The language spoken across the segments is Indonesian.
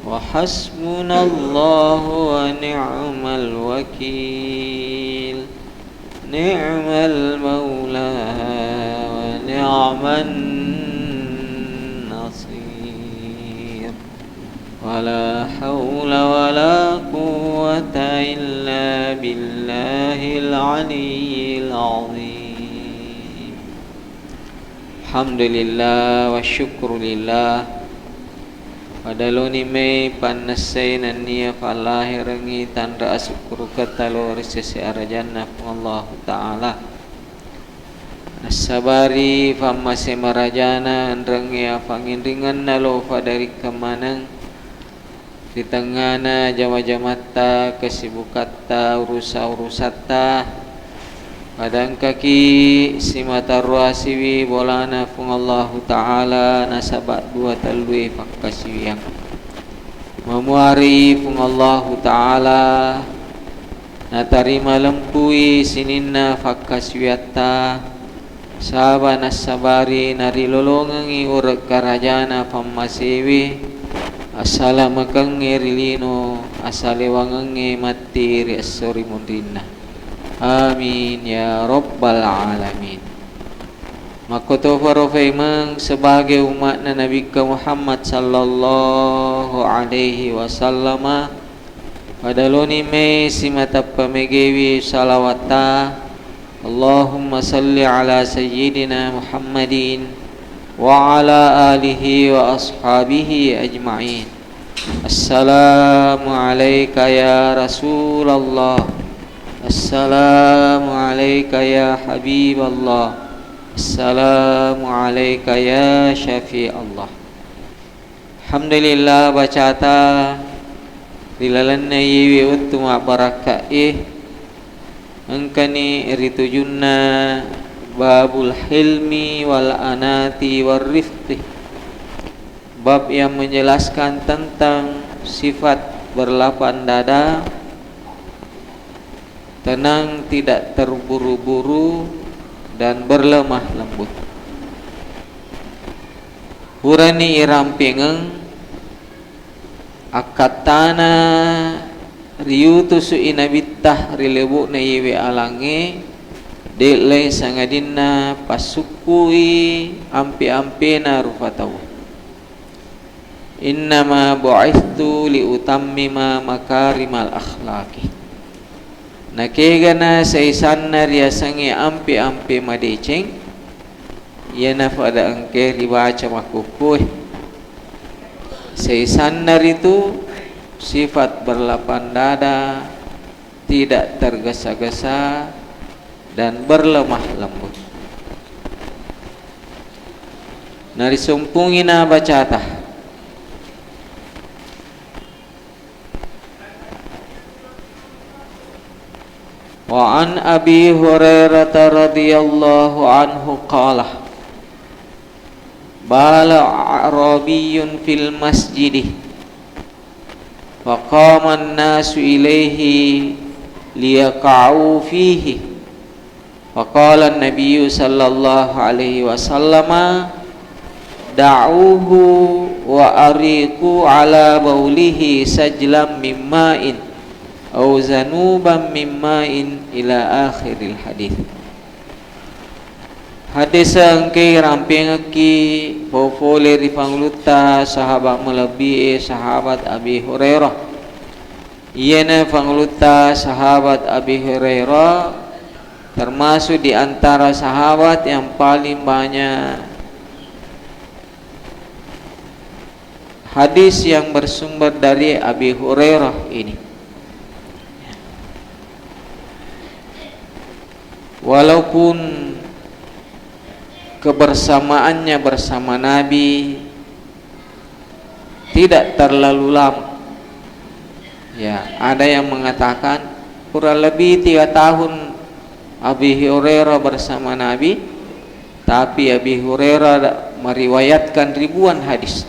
وحسبنا الله ونعم الوكيل نعم المولى ونعم النصير ولا حول ولا قوة إلا بالله العلي العظيم الحمد لله والشكر لله Padaloni may panasay na niya falahi rangi tanda asukuru katalo risesi arajanna Allah Ta'ala Nasabari famase marajana rangi afangindringan nalo fadari kemanang di tengana jama-jamata kesibukata urusa-urusata Padang kaki simata ruasiwi bolana fung Allah Ta'ala nasabat dua talui fakkasiwiang Memuari fung Allah Ta'ala natarima lempui sininna fakkasiwiatta Saba nasabari narilolongangi urak karajana famasiwi Assalamualaikum rilino asalewangangi mati riasori mundinna Amin ya Rabbal Alamin. Makoto farofeimang sebagai umat Nabi Muhammad sallallahu alaihi wasallam padaloni me simata pamegewi salawata Allahumma salli ala sayyidina Muhammadin wa ala alihi wa ashabihi ajma'in. Assalamu alayka ya Rasulullah Assalamualaikum ya Habiballah Assalamualaikum ya Syafi'allah Alhamdulillah bacata dilalanna yiwi uttuma barakaih angkani ritujunna babul hilmi wal anati war rifqi bab yang menjelaskan tentang sifat berlapang dada tenang, tidak terburu-buru dan berlemah lembut. Hurani irampingeng akatana riutusu inabitah rilebu na yiwe alange delay sangadina pasukui ampi-ampina rufatawu. Innama bu'ithtu liutammima makarimal akhlaqi. Nakegana sa isan na riasangi ampi-ampi madicing Yana pada angke ribaca makukuh Sa isan na rito sifat berlapang dada tidak tergesa-gesa dan berlemah lembut Narisumpungi na bacata Wa an Abi Hurairah radhiyallahu anhu qala Bala Arabiyyun fil masjid Wa qama an-nasu ilayhi liyaqa'u fihi Wa qala an-nabiy sallallahu alaihi wasallam Da'uhu wa ariqu ala baulihi sajlam min ma'in au zanuban mimma'in ila akhiril hadis. Hadis angke ramping ki popole rifangluta sahabat melebihi sahabat Abi Hurairah. Iena fangluta sahabat Abi Hurairah termasuk di antara sahabat yang paling banyak hadis yang bersumber dari Abi Hurairah ini. Walaupun kebersamaannya bersama Nabi tidak terlalu lama, ya ada yang mengatakan kurang lebih 3 tahun Abi Hurairah bersama Nabi, tapi Abi Hurairah meriwayatkan ribuan hadis.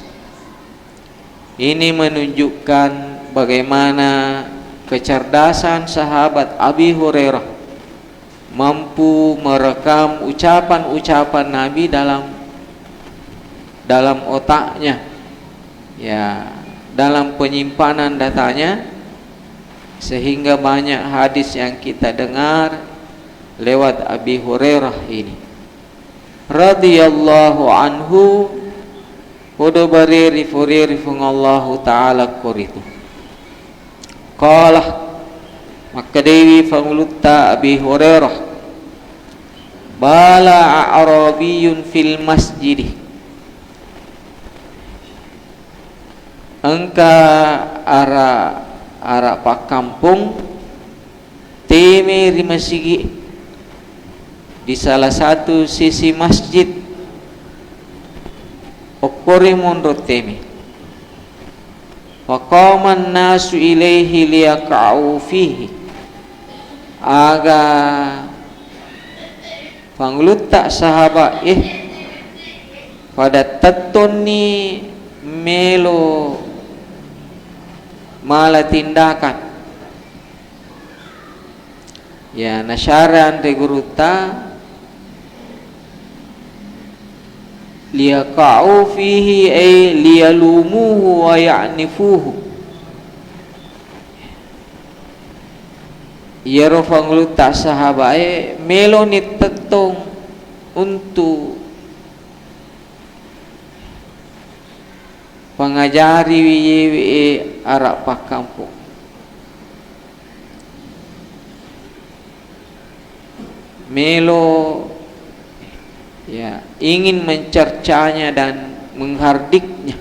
Ini menunjukkan bagaimana kecerdasan sahabat Abi Hurairah mampu merekam ucapan-ucapan Nabi dalam otaknya. Ya, dalam penyimpanan datanya, sehingga banyak hadis yang kita dengar lewat Abi Hurairah ini radhiyallahu anhu podo bariri furiri fungallahu ta'ala kuritu qala maka dewi fangulutta Abi Hurairah bala a'rabiyun fil masjid engka ara pak kampung teme di masjid di salah satu sisi masjid okore mondot teme faqaman nasu ilaihi liyaqa'u fihi aga panglutta sahabat pada tetoni melo malah tindakan ya nasyaran de guruta liyaqa'u fihi ay liyalumuhu wa ya'nifuhu yerofang luta sahabae meloni tetong untuk pengajari wiye arak pak kampung melo ya ingin mencercanya dan menghardiknya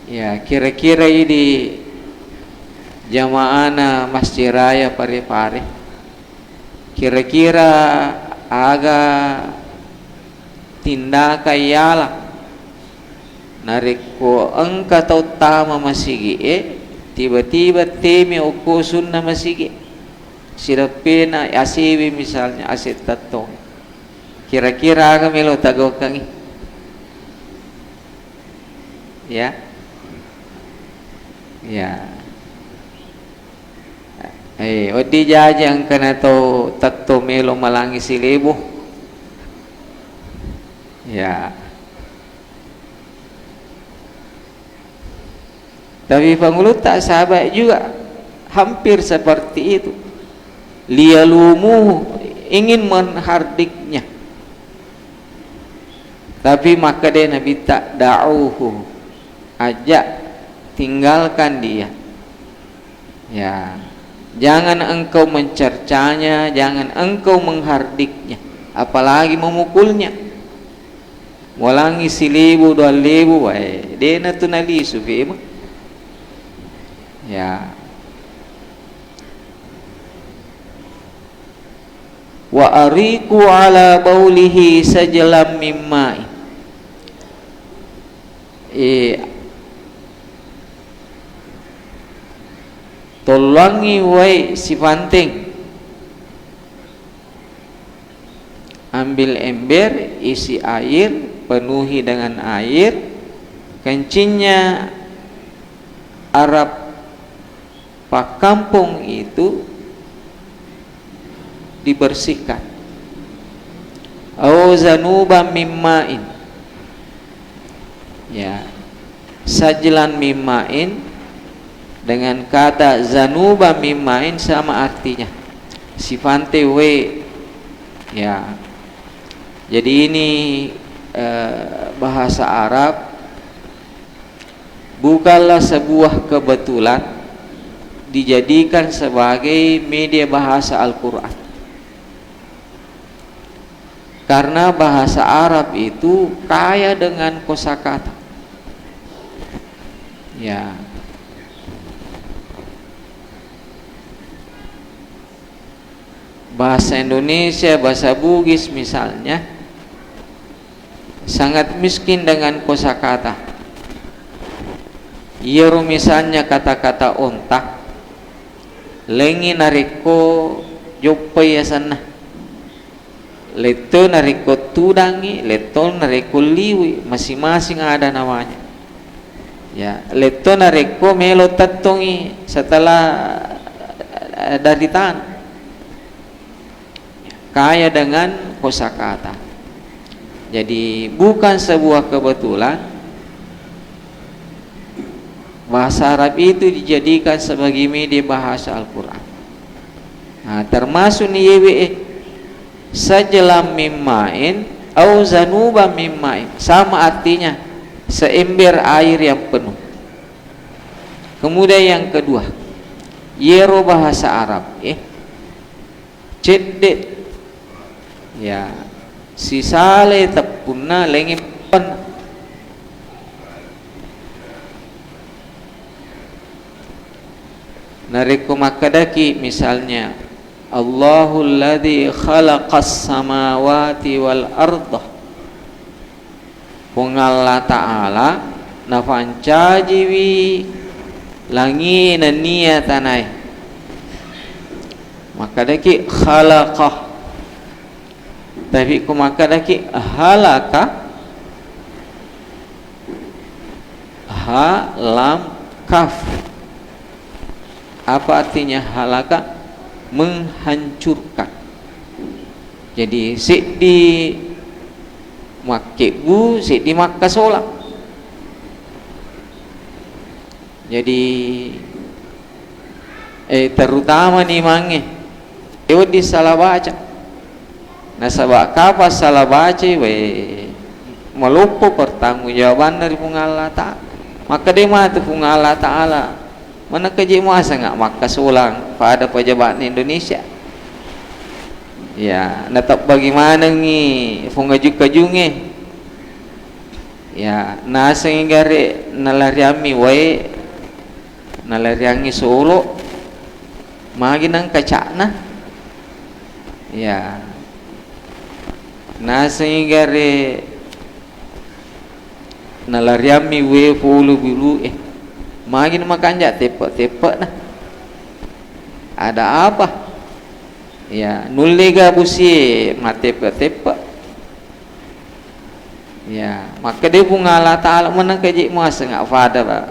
ya kira-kira ini jamaana Masjid Raya Parepare kira-kira agak tindakan ialah nariko engka tau tama masigi tiba-tiba teme oko sunna masigi sirapena asibi misalnya asit tatong kira-kira aga melo tagokangi ya odi jajang kana to tatto melo malangi silebo ya tapi pengulut tak sahabat juga hampir seperti itu liyalumu ingin menghardiknya tapi maka dia Nabi tak da'uhu ajak tinggalkan dia ya jangan engkau mencercanya jangan engkau menghardiknya apalagi memukulnya walangi 1,000 2,000 dia na tunali sufi ya wa ariku ala baulihi sajlam mimma tolongi wai si panting ambil ember isi air penuhi dengan air kencingnya Arab pak kampung itu dibersihkan au zanuba mimma'in ya sajlan mimma'in dengan kata zanuba mimma'in sama artinya sifante we ya jadi ini bahasa Arab bukanlah sebuah kebetulan dijadikan sebagai media bahasa Al-Quran karena bahasa Arab itu kaya dengan kosakata ya bahasa Indonesia bahasa Bugis misalnya sangat miskin dengan kosakata. Yero misalnya kata-kata ontak, lengi nariko jopai ya sana, leto nariko tudangi, leto nariko liwi, masing-masing ada namanya. Ya, leto nariko melo tatongi setelah dari tanah. Kaya dengan kosakata. Jadi bukan sebuah kebetulan bahasa Arab itu dijadikan sebagai media bahasa Al-Quran. Nah, termasuk nih sajelam mimmain au zanuba mimmain, sama artinya seember air yang penuh. Kemudian yang kedua, yero bahasa Arab cedek ya sisale tepuna lengin nariku makadaki, misalnya Allahul ladzi khalaqas samawati wal arda, Allah Ta'ala nafancajiwi langi nania tanai, maka daki khalaqah, tapi maka daki halaka ha lam kaf. Apa artinya halaka? Menghancurkan. Jadi sik di makebu, sik di makka solang. Jadi terutama nih mange di salah baca. Nah sabak kapas salah baca melupa pertanggungjawaban dari Allah Ta'ala. Maka dia mati Allah Ta'ala. Mana kerja masa nggak maka sulang pada pejabat Indonesia ya, natap bagaimana nih fungajuk-kajunge ya, nasa ngare nalariami wae nalariangi Solo magi nang kacana ya, nasa ngare nalariami wae pulu bilu magin makanja tepek-tepek nah. Ada apa? Ya, nulega busi matepek-tepek. Ya, maka dia bunga Allah Ta'ala mana kaji masa enggak fada ba.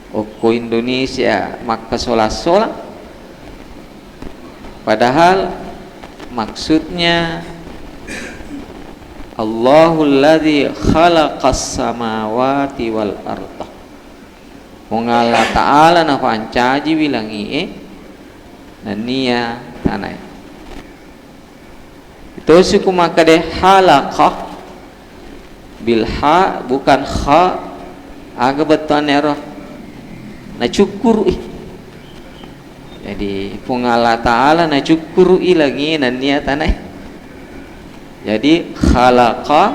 Oko Indonesia maka solat-solat. Padahal maksudnya Allahul ladzi khalaqas samawati wal arda. Allah Ta'ala nafancaji bilangi nania tanai. Itu suku maka deh halaqah bilha bukan kha, agak betul error. Na cukur jadi Allah Ta'ala na cukur lagi nania tanai. Jadi halaqah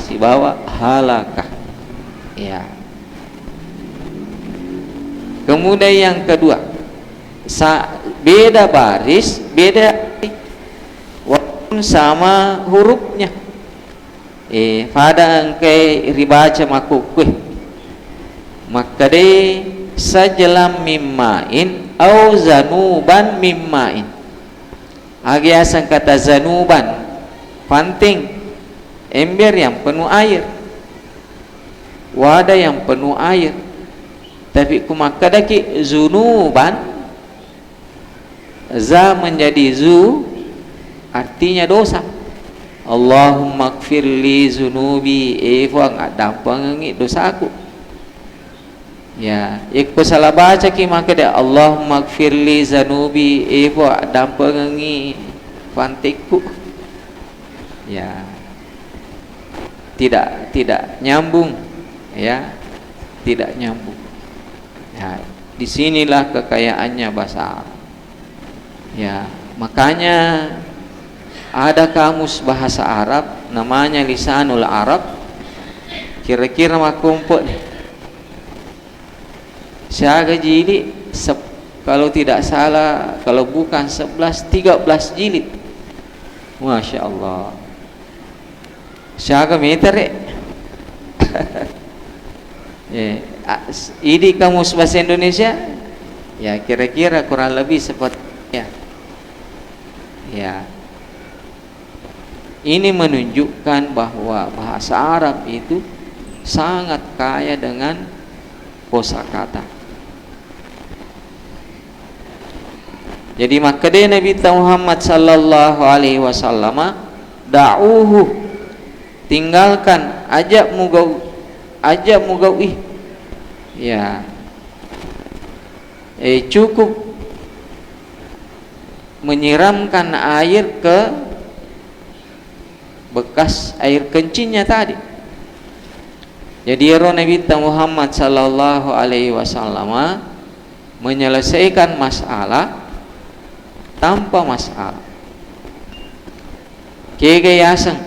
si bawa halakah ya. Kemudian yang kedua, beda baris, beda walaupun sama hurufnya. Pada angkai ribaca makukwe. Maka de sajelam mimmain au zanuban mimmain. Agiasan kata zanuban, panting, ember yang penuh air, wadah yang penuh air. Tapi kumakadaki zunuban, za menjadi zu artinya dosa. Allahumma gfirli zunubi, enggak dampang ngi dosaku. Ya, ikut salah baca ki maka dia Allahumma gfirli zanubi, dampang ngi fantikku. Ya, tidak nyambung, ya, tidak nyambung. Ya, disinilah kekayaannya bahasa Arab. Ya, makanya ada kamus bahasa Arab namanya Lisanul Arab. Kira-kira makumpul siaga jilid kalau tidak salah, kalau bukan 11 13 jilid. Masya Allah. Siaga meter ini kamus bahasa Indonesia ya kira-kira kurang lebih seperti ya. Ini menunjukkan bahwa bahasa Arab itu sangat kaya dengan kosakata. Jadi maka dia Nabi Muhammad sallallahu alaihi wasallam da'uhu, tinggalkan, ajak mugauih. Ya, cukup menyiramkan air ke bekas air kencingnya tadi. Jadi Nabi Muhammad sallallahu alaihi wasallam menyelesaikan masalah tanpa masalah. Kegayasan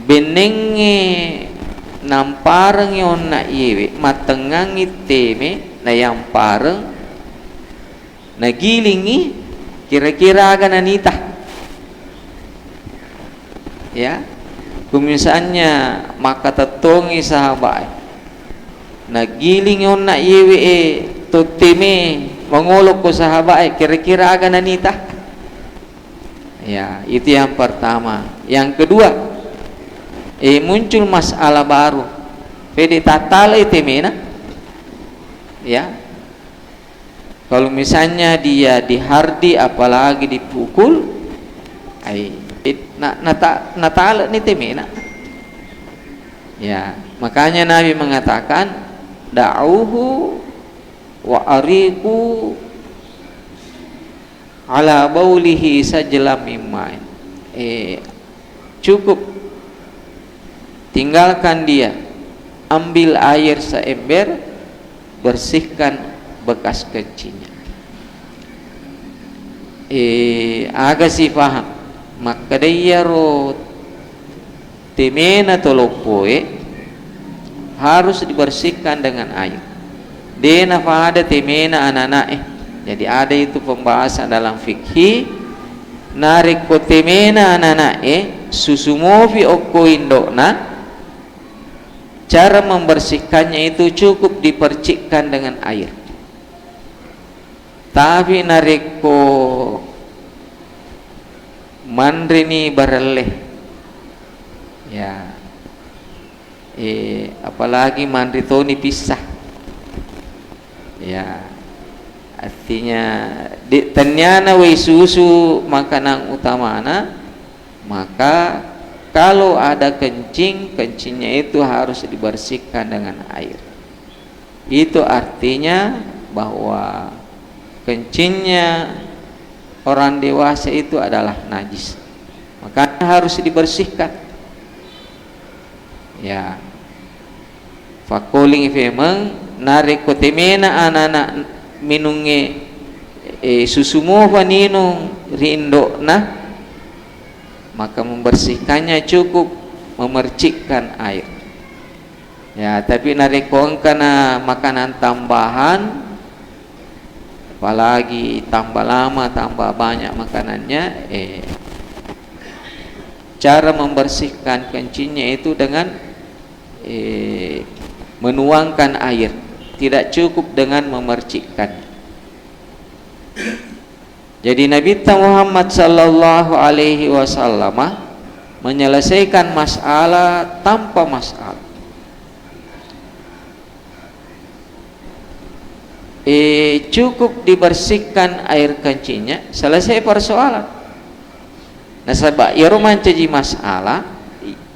benenge nampareng yon na iwe matengang iteme na yang pareng nagilingi kira-kira agak nanita. Ya, kumisannya maka tetongi sahabat nagiling yon na iwe tutime mengolok ko sahabat kira-kira agak nanita. Ya, itu yang pertama. Yang kedua, muncul masalah baru. Pede tatal itemena. Ya. Kalau misalnya dia dihardi apalagi dipukul, natala ni temena. Ya, makanya Nabi mengatakan da'uhu wa ariku ala baulihi sajlam mimmain. Cukup tinggalkan dia, ambil air seember, bersihkan bekas kencingnya. Agak sih paham. Maka dia temena tolopoe harus dibersihkan dengan air. Dena fada temena anak-anak. Jadi ada itu pembahasan dalam fikih. Narik kotemena anak-anak susumovi oko indokna. Cara membersihkannya itu cukup dipercikkan dengan air. Tapi nareko mandrini bareleh. Ya. Apalagi mandritoni pisah. Ya. Artinya ternyata wei susu makanan utamana, maka kalau ada kencingnya itu harus dibersihkan dengan air. Itu artinya bahwa kencingnya orang dewasa itu adalah najis, maka harus dibersihkan. Ya, fakoling femeng narik kotemena anak-anak minunge susumo paninung rindo nah, maka membersihkannya cukup memercikkan air. Ya, tapi narekong karena makanan tambahan, apalagi tambah lama tambah banyak makanannya, cara membersihkan kencingnya itu dengan menuangkan air, tidak cukup dengan memercikkan. Jadi Nabi Muhammad sallallahu alaihi wasallam menyelesaikan masalah tanpa masalah. Cukup dibersihkan air kencingnya, selesai persoalan. Nah, sebab ya romancaji masalah,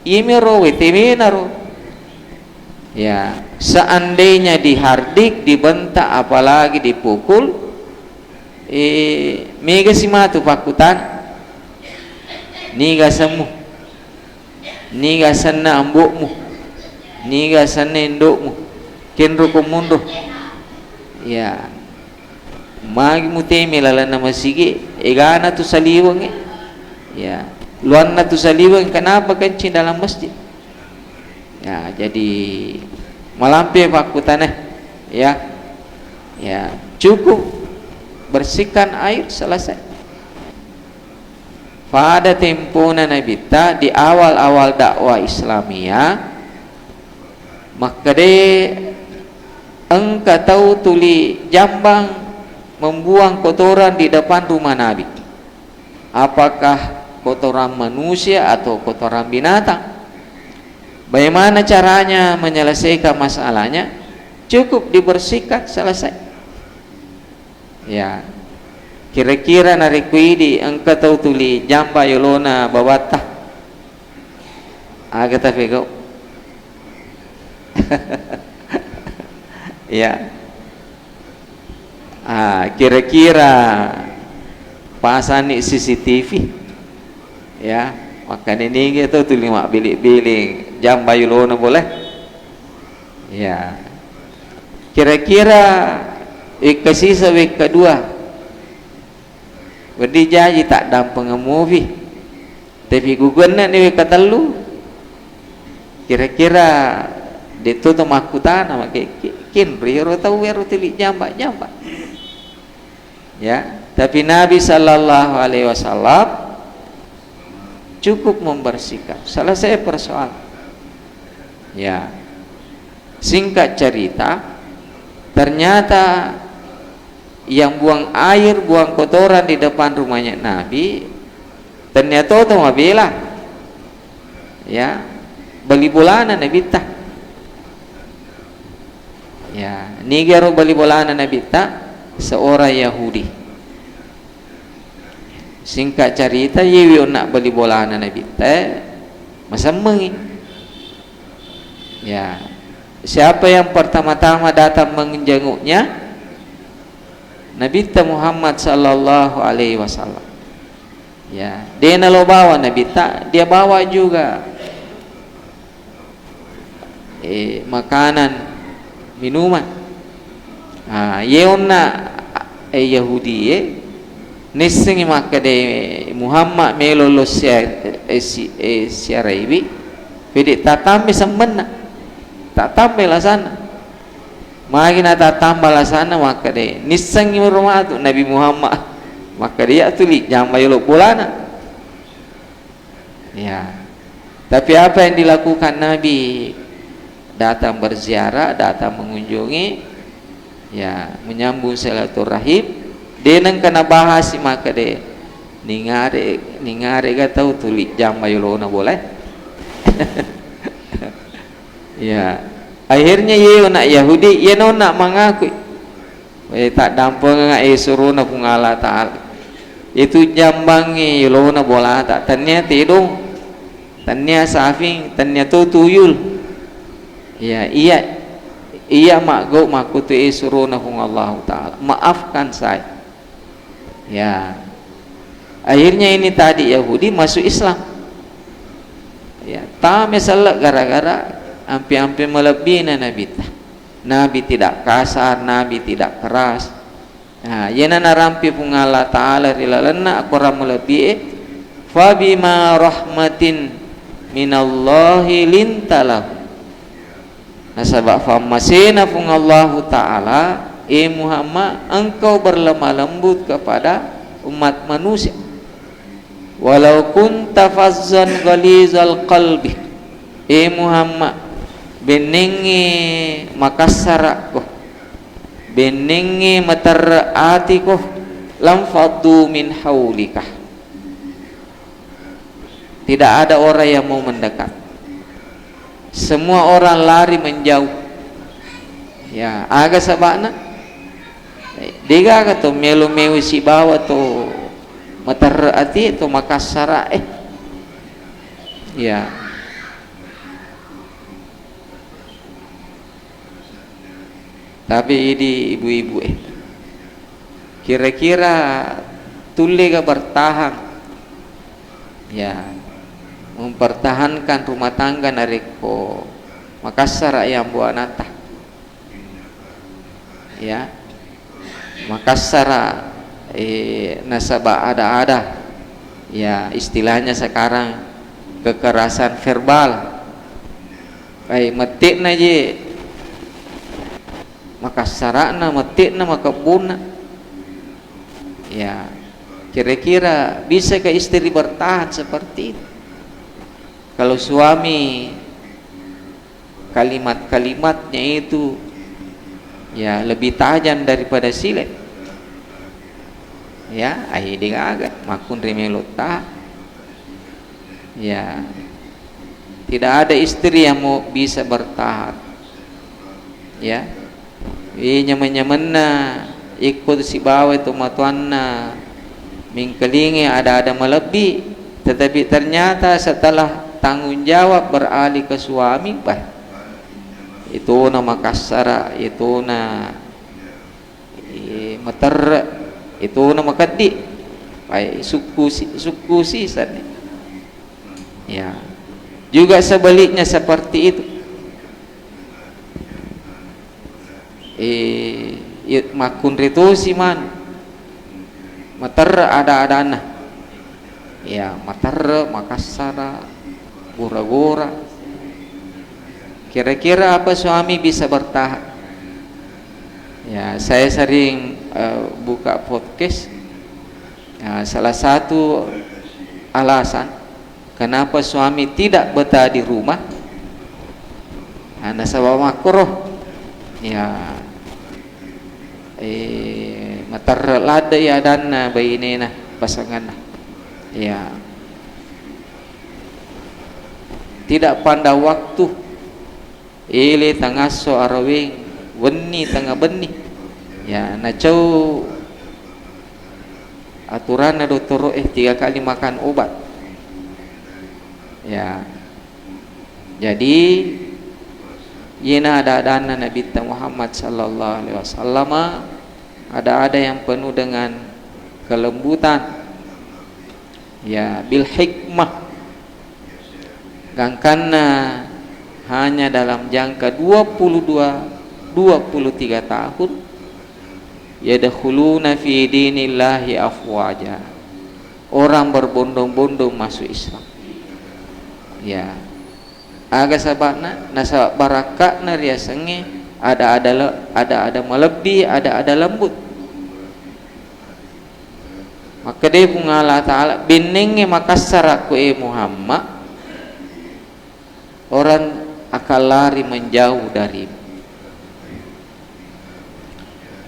imiro wetemenaro. Ya, seandainya dihardik, dibentak, apalagi dipukul, mega simatu pakutan, niga semu, niga sana ambokmu, niga sana indokmu, kenro komundo. Ya, magi mutemi lala nama sige, egana tu saliwang ya, luar na tu saliwang kenapa kencing dalam masjid? Ya, jadi malampe pakutaneh, ya, ya cukup bersihkan air selesai. Pada temponya Nabi di awal-awal dakwah Islamia, maka engkau tahu tuli jambang membuang kotoran di depan rumah Nabi. Apakah kotoran manusia atau kotoran binatang? Bagaimana caranya menyelesaikan masalahnya? Cukup dibersihkan selesai. Ya, kira-kira narikuidi engkau tahu tuli jamba yolona bawatah Aga tapi kau ya. Kira-kira pasang CCTV ya, maka ini gitu tuh 5 bilik-bilik jam bayu lona boleh ya. Kira-kira kasih sewek kedua berdijaji tak dampeng movie tapi gugurna ni kata lu kira-kira itu tuh makutan sama kin biro tahu wero tilik jambak ya. Tapi Nabi Sallallahu Alaihi Wasallam cukup membersihkan. Selesai persoalan ya. Singkat cerita, ternyata yang buang air, buang kotoran di depan rumahnya Nabi ternyata itu mabila ya, beli bulanan Nabi tah ya. Nigero beli bulanan Nabi tah seorang Yahudi. Singkat cerita, yewi nak beli bulanan Nabi tah masa mengi ya. Siapa yang pertama-tama datang menjenguknya? Nabi Muhammad Sallallahu Alaihi Wasallam ya. Dia nalo bawa Nabi tak, dia bawa juga makanan minuman. Yeona Yahudi nising maka de Muhammad melolo siaraibi pedi tatambe sembena tatambe lah sana magina tatamba lah sana maka de nising rumah tu Nabi Muhammad maka dia tuli jamba yolo bulana ya. Tapi apa yang dilakukan Nabi? Datang berziarah, datang mengunjungi ya, menyambung silaturahim. Dia nang kena bahas maka de ningare ga tahu tuli jamba yolona boleh ya. Akhirnya ye nak Yahudi ye nak mengaku tak dampang nga suruna pun Allah Ta'ala itu jambangi yolona bola tak tanya tidung tanya safing tanya tuyul ya. Iya mak go makutu suruna pun Allah Ta'ala maafkan saya ya. Akhirnya ini tadi Yahudi masuk Islam ya. Tak misalnya gara-gara hampir-hampir melebihi Nabi tidak kasar, Nabi tidak keras. Nah, yana narampi pun Allah Ta'ala rilalana akuram melebihi fa bima rahmatin minallahi lintalahu. Nasabak famasina pun Allah Ta'ala Muhammad engkau berlemah lembut kepada umat manusia walau kunta fazzan ghalizal qalbi Muhammad beningi makassara ko beningi matarati ko lam faddu min haulika. Tidak ada orang yang mau mendekat, semua orang lari menjauh ya. Aga sabana diga ka to melu si bawa to matarati to makassara ya. Tapi ini ibu-ibu kira-kira tulega bertahan ya, mempertahankan rumah tangga nariko Makassar yang buat nata ya. Makassar nasabah ada ya, istilahnya sekarang kekerasan verbal kayak metik naje Makassarana metik na makabuna ya. Kira-kira bisa ke istri bertahan seperti itu kalau suami kalimat-kalimatnya itu ya lebih tajam daripada silet ya. Akhirnya agak makun remelota ya. Tidak ada istri yang mau bisa bertahan ya. Nyaman-nyamanna ikut si bawa itu matuanna mingkelingi ada melebih, tetapi ternyata setelah tanggung jawab beralih ke suami bah itu na makassara itu na mater itu na makadi baik suku sisan ya juga sebaliknya seperti itu makun ritusi man mater ada adana ya mater makassara gura-gura kira-kira apa suami bisa bertahan ya saya sering buka podcast ya, salah satu alasan kenapa suami tidak betah di rumah anda sabab makruh ya matar lada ya dana bayi ini nah pasangan ya tidak pandang waktu ile tengah so arawing weni tengah benih ya nacau aturan na dokter 3 kali makan obat ya jadi yena ada Nabi Muhammad sallallahu alaihi wasallam ada yang penuh dengan kelembutan ya bil hikmah gangkana hanya dalam jangka 23 tahun yadkhuluna fi dinillahi afwaja orang berbondong-bondong masuk Islam ya aga sabana nasa baraka na riasange ada melebih ada lembut maka dia bunga Allah Ta'ala binenge makassar aku Muhammad orang akan lari menjauh dari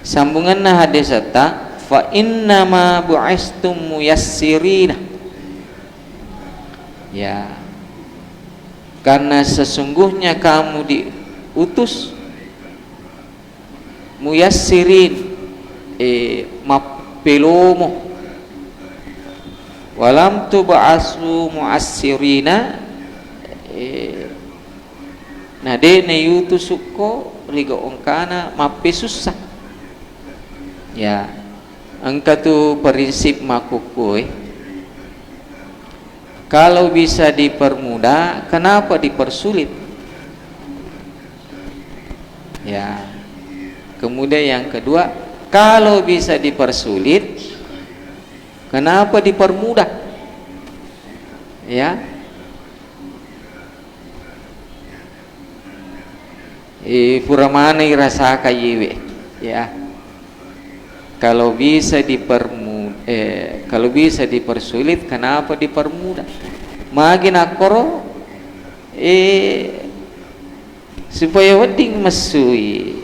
sambungan hadis ta fa innama bu'istum muyassirina ya karena sesungguhnya kamu diutus muyassirin mapelomo walam tub'asu muassirina nade ne yutusuko rigo ongkana mape susah ya angka tu prinsip makukui kalau bisa dipermudah kenapa dipersulit ya kemudian yang kedua kalau bisa dipersulit kenapa dipermudah ya puramana rasa kayiwe ya kalau bisa kalau bisa dipersulit kenapa dipermudah makin akoro supaya wedding mesui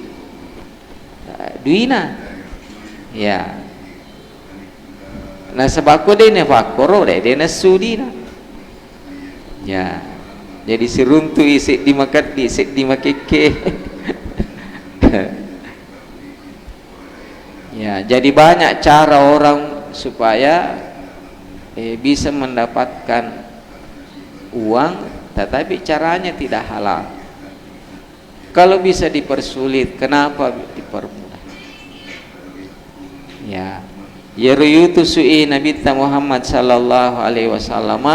duina ya nah sebab ko dene fakoro dene sudina ya jadi siruntu isik dimakat isik dimakeke ya jadi banyak cara orang supaya bisa mendapatkan uang tetapi caranya tidak halal kalau bisa dipersulit kenapa dipermudah ya yaruyutu su'i Nabi Muhammad sallallahu alaihi wasallam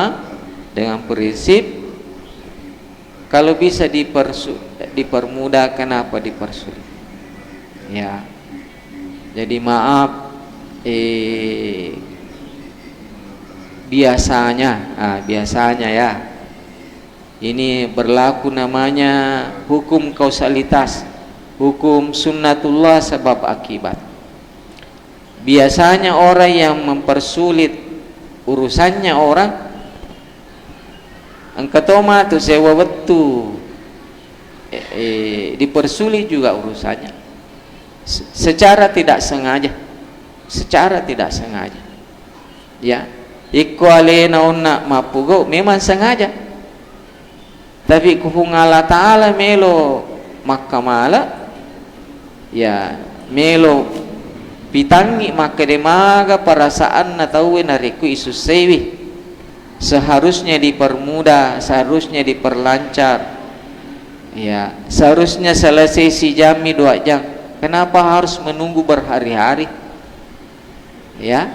dengan prinsip kalau bisa dipermudah kenapa dipersulit ya jadi maaf biasanya ya ini berlaku namanya hukum kausalitas hukum sunnatullah sebab akibat biasanya orang yang mempersulit urusannya orang angkatoma tu sewa betu dipersulit juga urusannya secara tidak sengaja ya ikwale nauna mapugo memang sengaja tapi kuhung Allah Ta'ala melo makamala ya melo pitangi maka demaga perasaan na tauwe nariku isu sewi seharusnya dipermudah, seharusnya diperlancar. Ya, seharusnya selesai si jami 2 jam. Kenapa harus menunggu berhari-hari? Ya,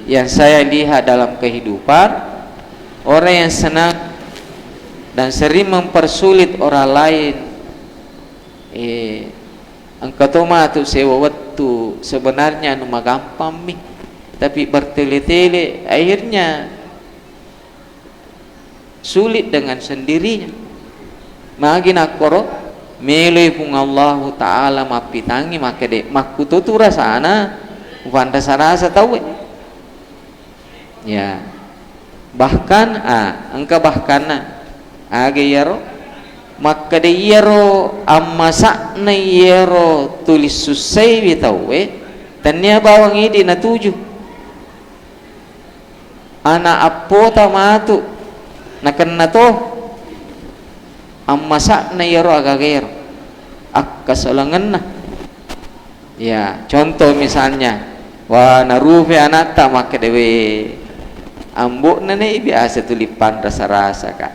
yang saya lihat dalam kehidupan, orang yang senang dan sering mempersulit orang lain, engkau matu sewa waktu sebenarnya anu magampang mi, tapi bertele-tele akhirnya sulit dengan sendirinya. Magin akoro mele pung Allah Ta'ala mapitangi maka de makuto tu rasana ufanda sarasa tahu ya, bahkan engka bahkan age yaro maka de yaro amasa na yaro tulis susai bi tahu tanya bawang ini na 7 anak apota matu nakan na to amasa na yaro agagero akasalangan na. Ya, contoh misalnya wa narufe anata maka dewe ambok na biasa tulipan rasa-rasa kak.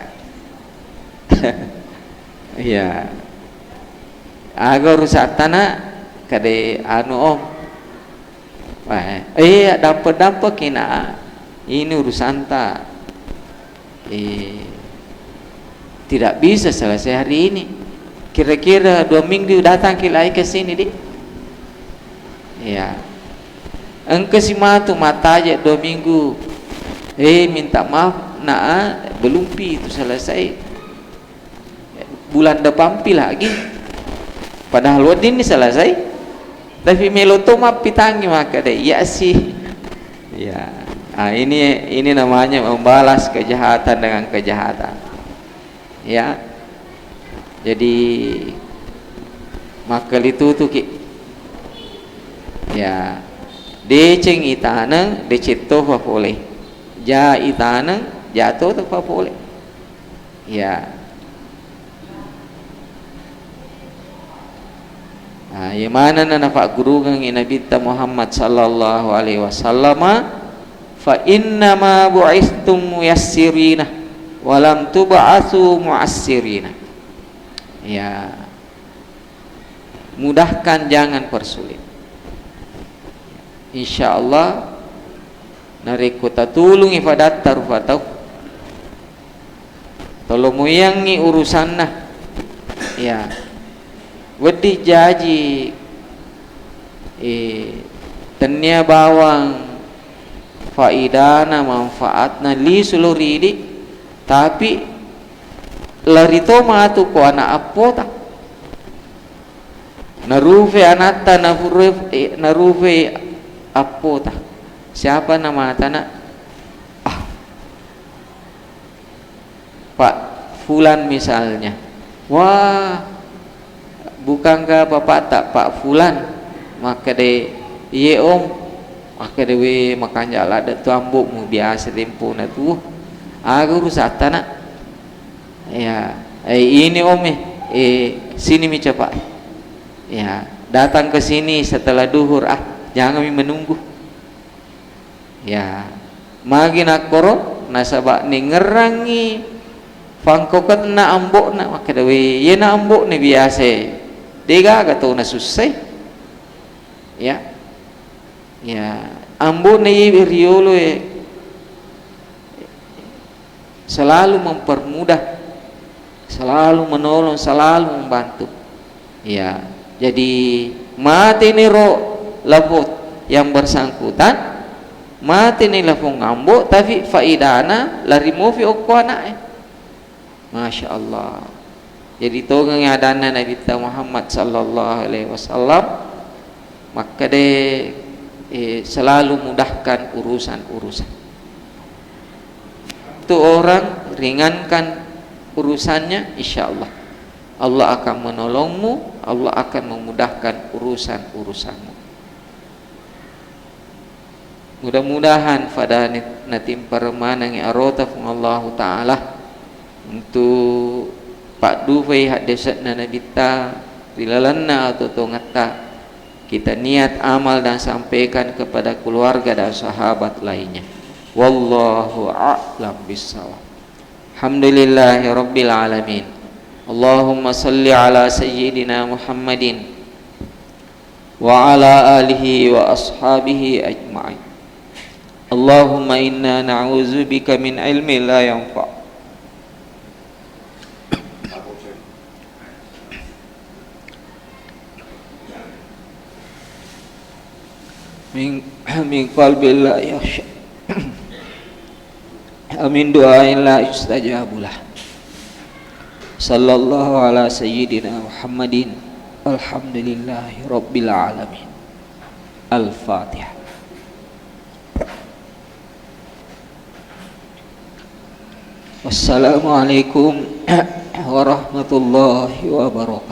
Ya, agar rusak tanah kade anu om dapat kina ini urusan tak tidak bisa selesai hari ini, kira-kira 2 minggu datang lagi ke sini di. Ya, engke si matu mata aja 2 minggu minta maaf belum itu selesai, bulan depan lagi padahal wadin ini selesai tapi melotoma pitangi maka deh ya sih ya. Ini namanya membalas kejahatan dengan kejahatan. Ya, jadi makal itu tuh ki ya deceng itaneng decito apa boleh ja itaneng jatuh apa boleh ya. Yang mana na Pak Guru kang Nabi Muhammad sallallahu alaihi wasallam fa inna ma bu'istum muyassirina walam tub'atsu mu'assirina. Ya, mudahkan jangan persulit. Insyaallah nari kota tulung ifadat tarufatau tolong muyangi urusanna ya wedi jaji tanya bawang faidana manfaatna li suluridi tapi larito matu ko anak apota narufe anata narufe apota siapa nama tanah Pak Fulan misalnya, wah bukankah bapak tak Pak Fulan maka de ye om maka dewe makanya lah ada tu ambuk mu biasa tempo na tu aku rusak tanah ya ini om sini mi cepat ya datang ke sini setelah duhur jangan mi menunggu ya magi nak koro nasabak ni ngerangi pangkokat na ambuk na maka dewe ye na ambuk ni biasa dega gato na susah ya ya ambuk ni riolo selalu mempermudah, selalu menolong, selalu membantu ya. Jadi mati ni ro laput yang bersangkutan mati ni lapung ambuk tapi faidana lari mofi okko anak Masya Allah. Jadi togang adana Nabi Muhammad sallallahu alaihi wasallam maka de selalu mudahkan urusan-urusan. Itu orang ringankan urusannya, insya Allah Allah akan menolongmu, Allah akan memudahkan urusan-urusanmu. Mudah-mudahan pada natim permanang arotaf Allah Ta'ala untuk Pak Dufai hadesatna Nabi ta rilalanna atau tongata kita niat amal dan sampaikan kepada keluarga dan sahabat lainnya. Wallahu a'lam bissawab. Alhamdulillahi rabbil alamin. Allahumma salli ala sayyidina Muhammadin wa ala alihi wa ashabihi ajma'in. Allahumma inna na'udzubika min ilmi la yanfa' min qalbi la yakhsha amin du'ain la yustajabulah. Sallallahu ala sayyidina Muhammadin. Alhamdulillahi rabbil alamin. Al-Fatihah. Wassalamualaikum warahmatullahi wabarakatuh.